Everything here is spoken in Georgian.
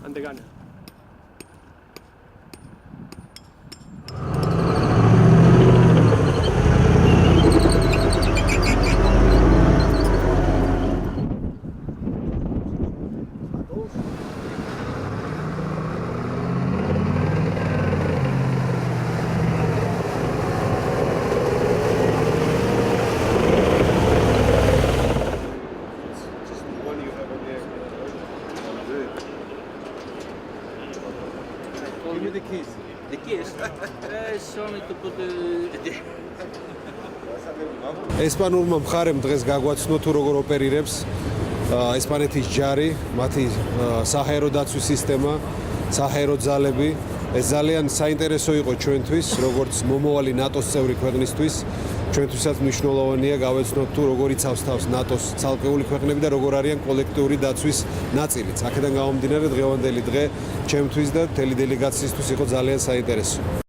an der Gun. Give me the keys. The keys? Show me to put the... ესპანურმა მხარემ დღეს გაგვაცნო თუ როგორ ოპერირებს ესპანეთის ჯარი, მათი საჰაერო დაცვის სისტემა, საჰაერო ძალები. ეს ძალიან საინტერესო იყო ჩვენთვის, როგორც მომავალი ნატოს წევრი ქვეყნისთვის. ჩვენთვისაც მნიშვნელოვანია გავეცნოთ თუ როგორ იცავს თავს ნატოს ცალკეული ქვეყნები და როგორ არიან კოლექტიური დაცვის ნაწილიც. აქედან გამომდინარე დღევანდელი დღე ჩემთვის და მთელი დელეგაციისთვის იყო ძალიან საინტერესო.